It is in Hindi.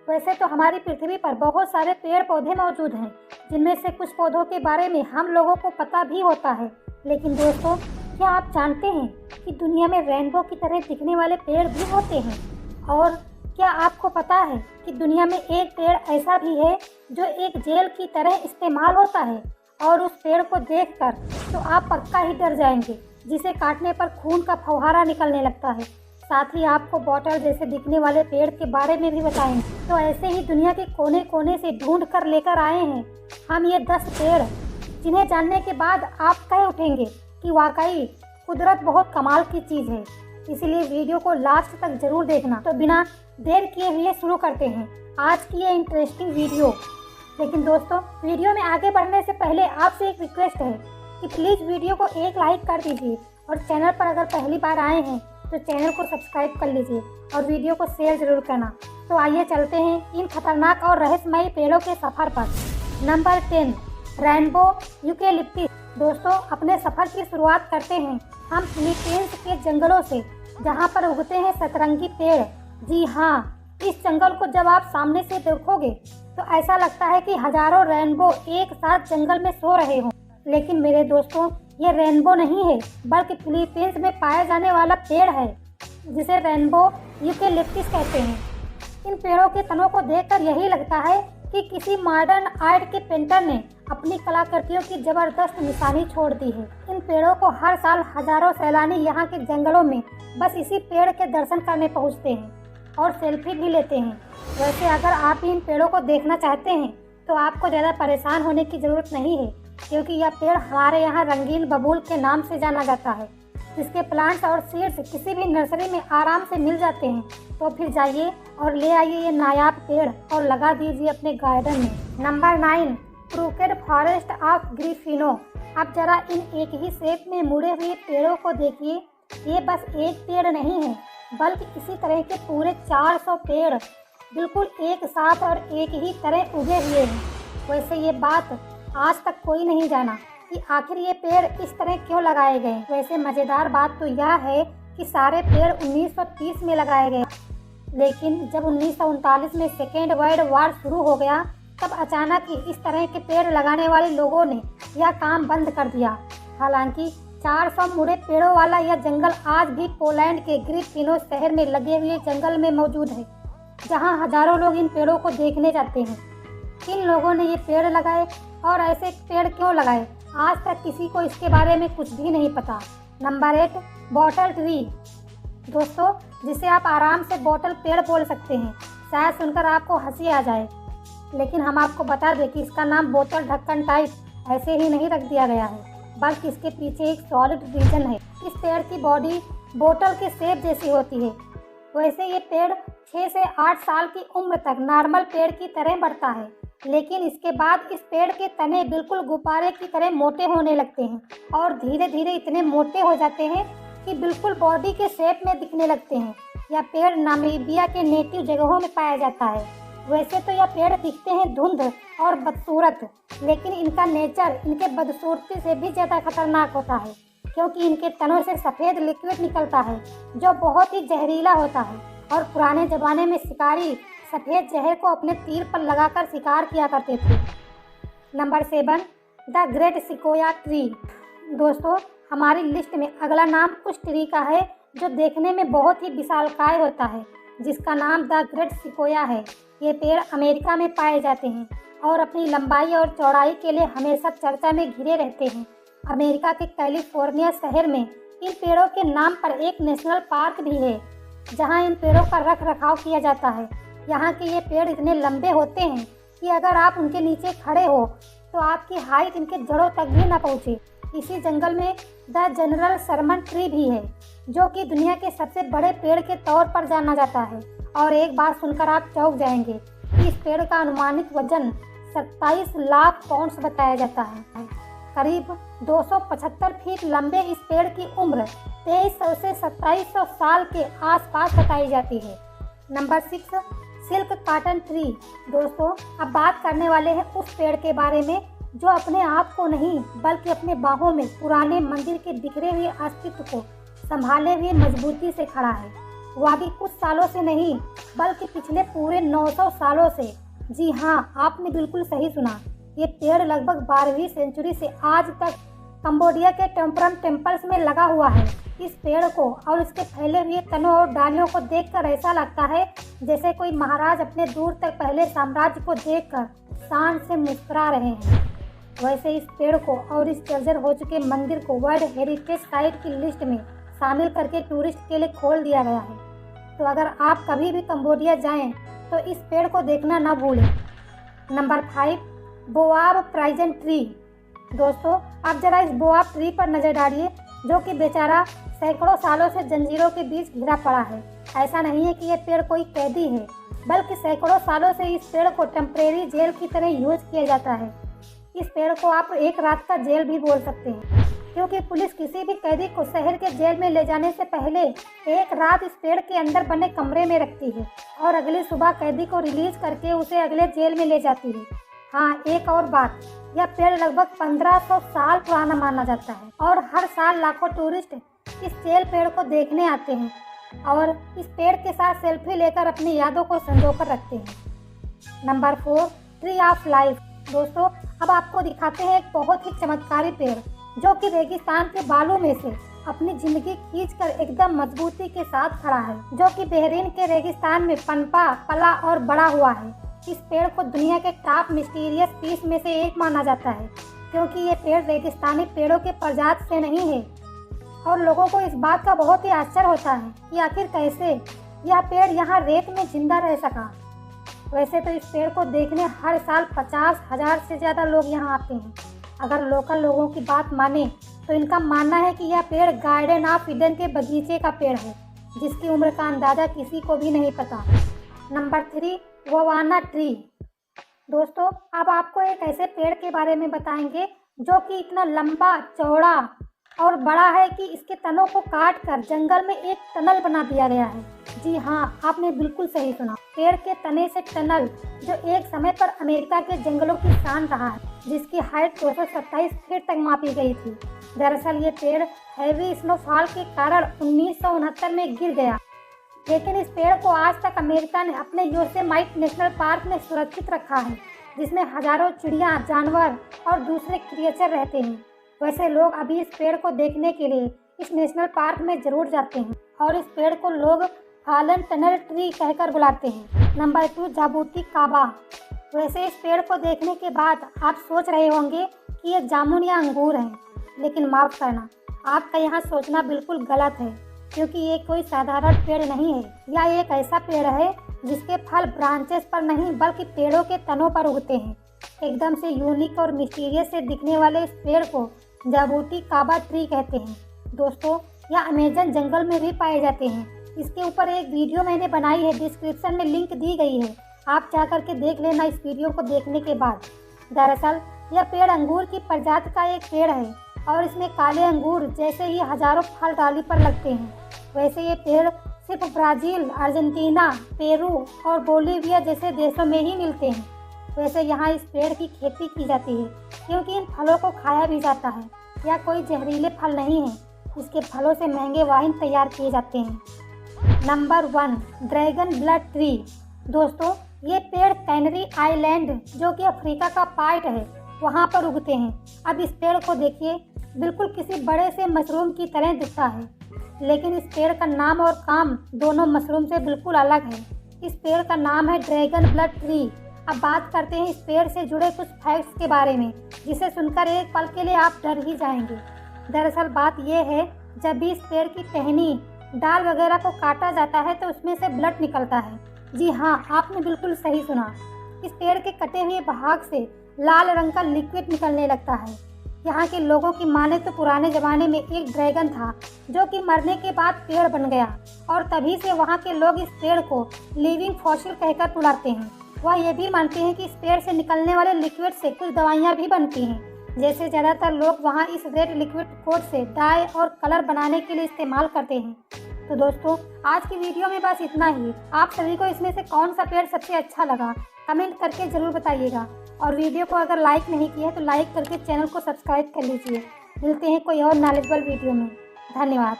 वैसे तो हमारी पृथ्वी पर बहुत सारे पेड़ पौधे मौजूद हैं, जिनमें से कुछ पौधों के बारे में हम लोगों को पता भी होता है। लेकिन दोस्तों, क्या आप जानते हैं कि दुनिया में रेनबो की तरह दिखने वाले पेड़ भी होते हैं? और क्या आपको पता है कि दुनिया में एक पेड़ ऐसा भी है जो एक जेल की तरह इस्तेमाल होता है? और उस पेड़ को देखकर तो आप पक्का ही डर जाएंगे, जिसे काटने पर खून का फव्वारा निकलने लगता है। साथ ही आपको बॉटल जैसे दिखने वाले पेड़ के बारे में भी बताएंगे। तो ऐसे ही दुनिया के कोने कोने से ढूंढ कर लेकर आए हैं हम ये 10 पेड़, जिन्हें जानने के बाद आप कह उठेंगे कि वाकई कुदरत बहुत कमाल की चीज़ है। इसलिए वीडियो को लास्ट तक जरूर देखना। तो बिना देर किए हुए शुरू करते हैं आज की ये इंटरेस्टिंग वीडियो। लेकिन दोस्तों, वीडियो में आगे बढ़ने से पहले आपसे एक रिक्वेस्ट है कि प्लीज़ वीडियो को एक लाइक कर दीजिए और चैनल पर अगर पहली बार आए हैं तो चैनल को सब्सक्राइब कर लीजिए और वीडियो को शेयर जरूर करना। तो आइए चलते हैं इन खतरनाक और रहस्यमयी पेड़ों के सफ़र पर। Number 10, rainbow eucalyptus. दोस्तों, अपने सफ़र की शुरुआत करते हैं हम फिलीपींस के जंगलों से, जहां पर उगते हैं सतरंगी पेड़। जी हाँ, इस जंगल को जब आप सामने से देखोगे तो ऐसा लगता है कि हजारों रेनबो एक साथ जंगल में सो रहे हों। लेकिन मेरे दोस्तों, ये रेनबो नहीं है, बल्कि फिलीपींस में पाया जाने वाला पेड़ है, जिसे रेनबो यूकेलिप्टस कहते हैं। इन पेड़ों के तनों को देखकर यही लगता है कि किसी मॉडर्न आर्ट के पेंटर ने अपनी कलाकृतियों की जबरदस्त निशानी छोड़ दी है। इन पेड़ों को हर साल हजारों सैलानी यहाँ के जंगलों में बस इसी पेड़ के दर्शन करने पहुँचते हैं और सेल्फी भी लेते हैं। वैसे अगर आप इन पेड़ों को देखना चाहते हैं तो आपको ज़्यादा परेशान होने की ज़रूरत नहीं है, क्योंकि यह पेड़ हमारे यहाँ रंगीन बबूल के नाम से जाना जाता है, जिसके प्लांट्स और सीड्स किसी भी नर्सरी में आराम से मिल जाते हैं। तो फिर जाइए और ले आइए ये नायाब पेड़ और लगा दीजिए अपने गार्डन में। Number 9, crooked forest of Gryfino. अब जरा इन एक ही शेप में मुड़े हुए पेड़ों को देखिए। ये बस एक पेड़ नहीं है, बल्कि इसी तरह के पूरे 400 पेड़ बिल्कुल एक साथ और एक ही तरह उगे हुए हैं। वैसे ये बात आज तक कोई नहीं जाना कि आखिर ये पेड़ इस तरह क्यों लगाए गए। वैसे मज़ेदार बात तो यह है कि सारे पेड़ 1930 में लगाए गए, लेकिन जब 1939 में सेकेंड वर्ल्ड वॉर शुरू हो गया, तब अचानक ही इस तरह के पेड़ लगाने वाले लोगों ने यह काम बंद कर दिया। हालांकि 400 मुड़े पेड़ों वाला यह जंगल आज भी पोलैंड के ग्रिफिनो शहर में लगे हुए जंगल में मौजूद है, जहां हजारों लोग इन पेड़ों को देखने जाते हैं। किन लोगों ने ये पेड़ लगाए और ऐसे पेड़ क्यों लगाए, आज तक किसी को इसके बारे में कुछ भी नहीं पता। Number 8, bottle tree. दोस्तों, जिसे आप आराम से बॉटल पेड़ बोल सकते हैं। शायद सुनकर आपको हंसी आ जाए, लेकिन हम आपको बता दें कि इसका नाम बोतल ढक्कन टाइप ऐसे ही नहीं रख दिया गया है, बल्कि इसके पीछे एक सॉलिड रीजन है। इस पेड़ की बॉडी बोतल के शेप जैसी होती है। वैसे ये पेड़ 6 से 8 साल की उम्र तक नॉर्मल पेड़ की तरह बढ़ता है, लेकिन इसके बाद इस पेड़ के तने बिल्कुल गुब्बारे की तरह मोटे होने लगते हैं और धीरे धीरे इतने मोटे हो जाते हैं कि बिल्कुल बॉडी के शेप में दिखने लगते हैं। यह पेड़ नामीबिया के नेटिव जगहों में पाया जाता है। वैसे तो यह पेड़ दिखते हैं धुंध और बदसूरत, लेकिन इनका नेचर इनके बदसूरती से भी ज़्यादा खतरनाक होता है, क्योंकि इनके तनों से सफ़ेद लिक्विड निकलता है जो बहुत ही जहरीला होता है। और पुराने ज़माने में शिकारी सफ़ेद जहर को अपने तीर पर लगाकर शिकार किया करते थे। Number 7, the great sequoia tree. दोस्तों, हमारी लिस्ट में अगला नाम उस ट्री का है जो देखने में बहुत ही विशालकाय होता है, जिसका नाम द ग्रेट सिकोया है। ये पेड़ अमेरिका में पाए जाते हैं और अपनी लंबाई और चौड़ाई के लिए हमेशा चर्चा में घिरे रहते हैं। अमेरिका के कैलिफोर्निया शहर में इन पेड़ों के नाम पर एक नेशनल पार्क भी है, जहां इन पेड़ों का रख रखाव किया जाता है। यहाँ के ये पेड़ इतने लंबे होते हैं कि अगर आप उनके नीचे खड़े हो तो आपकी हाइट इनके जड़ों तक भी ना पहुँचे। इसी जंगल में द जनरल शर्मन ट्री भी है, जो कि दुनिया के सबसे बड़े पेड़ के तौर पर जाना जाता है। और एक बात सुनकर आप चौंक जाएंगे कि इस पेड़ का अनुमानित वजन 27 लाख पाउंड्स बताया जाता है। करीब 275 फीट लंबे इस पेड़ की उम्र 2300 से 2700 साल के आसपास बताई जाती है। Number 6, silk cotton tree. दोस्तों, अब बात करने वाले हैं उस पेड़ के बारे में जो अपने आप को नहीं बल्कि अपने बाहों में पुराने मंदिर के बिखरे हुए अस्तित्व को संभाले हुए मजबूती से खड़ा है। वह भी कुछ सालों से नहीं बल्कि पिछले पूरे 900 सालों से। जी हाँ, आपने बिल्कुल सही सुना। ये पेड़ लगभग 12वीं सेंचुरी से आज तक कंबोडिया के टेम्परम टेम्पल्स में लगा हुआ है। इस पेड़ को और इसके फैले हुए तनों और डालियों को देखकर ऐसा लगता है जैसे कोई महाराज अपने दूर तक पहले साम्राज्य को देखकर शान से मुस्कुरा रहे हैं। वैसे इस पेड़ को और इस जर्जर हो चुके मंदिर को वर्ल्ड हेरिटेज साइट की लिस्ट में शामिल करके टूरिस्ट के लिए खोल दिया गया है। तो अगर आप कभी भी कंबोडिया जाएं तो इस पेड़ को देखना न भूलें। Number 5, boab prison tree. दोस्तों, आप जरा इस बोआब ट्री पर नज़र डालिए, जो कि बेचारा सैकड़ों सालों से जंजीरों के बीच घिरा पड़ा है। ऐसा नहीं है कि यह पेड़ कोई कैदी है, बल्कि सैकड़ों सालों से इस पेड़ को टेम्परेरी जेल की तरह यूज किया जाता है। इस पेड़ को आप एक रात का जेल भी बोल सकते हैं, क्योंकि पुलिस किसी भी कैदी को शहर के जेल में ले जाने से पहले एक रात इस पेड़ के अंदर बने कमरे में रखती है और अगली सुबह कैदी को रिलीज करके उसे अगले जेल में ले जाती है। हाँ, एक और बात, यह पेड़ लगभग 1500 साल पुराना माना जाता है और हर साल लाखों टूरिस्ट इस जेल पेड़ को देखने आते हैं और इस पेड़ के साथ सेल्फी लेकर अपनी यादों को संजो कर रखते हैं। Number 4, tree of life. दोस्तों, अब आपको दिखाते हैं एक बहुत ही चमत्कारी पेड़, जो कि रेगिस्तान के बालू में से अपनी जिंदगी खींचकर एकदम मजबूती के साथ खड़ा है, जो कि बहरीन के रेगिस्तान में पनपा, पला और बड़ा हुआ है। इस पेड़ को दुनिया के टॉप मिस्टीरियस पीस में से एक माना जाता है, क्योंकि ये पेड़ रेगिस्तानी पेड़ों के प्रजाति से नहीं है और लोगों को इस बात का बहुत ही आश्चर्य होता है कि आखिर कैसे यह पेड़ यहाँ रेत में जिंदा रह सका। वैसे तो इस पेड़ को देखने हर साल 50,000 से ज़्यादा लोग यहाँ आते हैं। अगर लोकल लोगों की बात माने तो इनका मानना है कि यह पेड़ गार्डन ऑफ ईडन के बगीचे का पेड़ है, जिसकी उम्र का अंदाज़ा किसी को भी नहीं पता। Number 3, Wawona tree. दोस्तों, अब आपको एक ऐसे पेड़ के बारे में बताएंगे जो कि इतना लंबा, चौड़ा और बड़ा है कि इसके तनों को काट कर जंगल में एक टनल बना दिया गया है। जी हाँ, आपने बिल्कुल सही सुना। पेड़ के तने से टनल, जो एक समय पर अमेरिका के जंगलों की शान रहा है, जिसकी हाइट 227 फीट तक मापी गई थी। दरअसल ये पेड़ हैवी स्नोफॉल के कारण 1969 में गिर गया, लेकिन इस पेड़ को आज तक अमेरिका ने अपने योसेमाइट नेशनल पार्क में सुरक्षित रखा है, जिसमें हजारों चिड़िया, जानवर और दूसरे क्रिएचर रहते हैं। वैसे लोग अभी इस पेड़ को देखने के लिए इस नेशनल पार्क में जरूर जाते हैं और इस पेड़ को लोग फॉलन टनल ट्री कहकर बुलाते हैं। नंबर 2, जाबूती काबा। वैसे इस पेड़ को देखने के बाद आप सोच रहे होंगे कि ये जामुन या अंगूर है, लेकिन माफ़ करना, आपका यहाँ सोचना बिल्कुल गलत है, क्योंकि ये कोई साधारण पेड़ नहीं है। यह एक ऐसा पेड़ है जिसके फल ब्रांचेस पर नहीं बल्कि पेड़ों के तनों पर उगते हैं। एकदम से यूनिक और मिस्टीरियस से दिखने वाले इस पेड़ को जाबूती काबा ट्री कहते हैं। दोस्तों, यह अमेजन जंगल में भी पाए जाते हैं। इसके ऊपर एक वीडियो मैंने बनाई है, डिस्क्रिप्शन में लिंक दी गई है, आप जा कर के देख लेना इस वीडियो को देखने के बाद। दरअसल यह पेड़ अंगूर की प्रजाति का एक पेड़ है और इसमें काले अंगूर जैसे ही हजारों फल डाली पर लगते हैं। वैसे ये पेड़ सिर्फ ब्राज़ील, अर्जेंटीना, पेरू और बोलीविया जैसे देशों में ही मिलते हैं। वैसे यहाँ इस पेड़ की खेती की जाती है, क्योंकि इन फलों को खाया भी जाता है। यह कोई जहरीले फल नहीं है, इसके फलों से महंगे वाइन तैयार किए जाते हैं। Number 1, dragon blood tree. दोस्तों, ये पेड़ कैनरी आइलैंड, जो कि अफ्रीका का पार्ट है, वहाँ पर उगते हैं। अब इस पेड़ को देखिए, बिल्कुल किसी बड़े से मशरूम की तरह दिखता है, लेकिन इस पेड़ का नाम और काम दोनों मशरूम से बिल्कुल अलग है। इस पेड़ का नाम है ड्रैगन ब्लड ट्री। अब बात करते हैं इस पेड़ से जुड़े कुछ फैक्ट्स के बारे में, जिसे सुनकर एक पल के लिए आप डर ही जाएंगे। दरअसल बात यह है, जब भी इस पेड़ की टहनी, डाल वगैरह को काटा जाता है तो उसमें से ब्लड निकलता है। जी हाँ, आपने बिल्कुल सही सुना। इस पेड़ के कटे हुए भाग से लाल रंग का लिक्विड निकलने लगता है। यहाँ के लोगों की माने तो पुराने ज़माने में एक ड्रैगन था, जो कि मरने के बाद पेड़ बन गया और तभी से वहाँ के लोग इस पेड़ को लिविंग फॉसिल कहकर बुलाते हैं। वह ये भी मानते हैं कि इस पेड़ से निकलने वाले लिक्विड से कुछ दवाइयाँ भी बनती हैं, जैसे ज़्यादातर लोग वहाँ इस रेड लिक्विड को से डाई और कलर बनाने के लिए इस्तेमाल करते हैं। तो दोस्तों, आज की वीडियो में बस इतना ही। आप सभी को इसमें से कौन सा पेड़ सबसे अच्छा लगा कमेंट करके ज़रूर बताइएगा, और वीडियो को अगर लाइक नहीं किया है तो लाइक करके चैनल को सब्सक्राइब कर लीजिए। मिलते हैं कोई और नॉलेजेबल वीडियो में। धन्यवाद।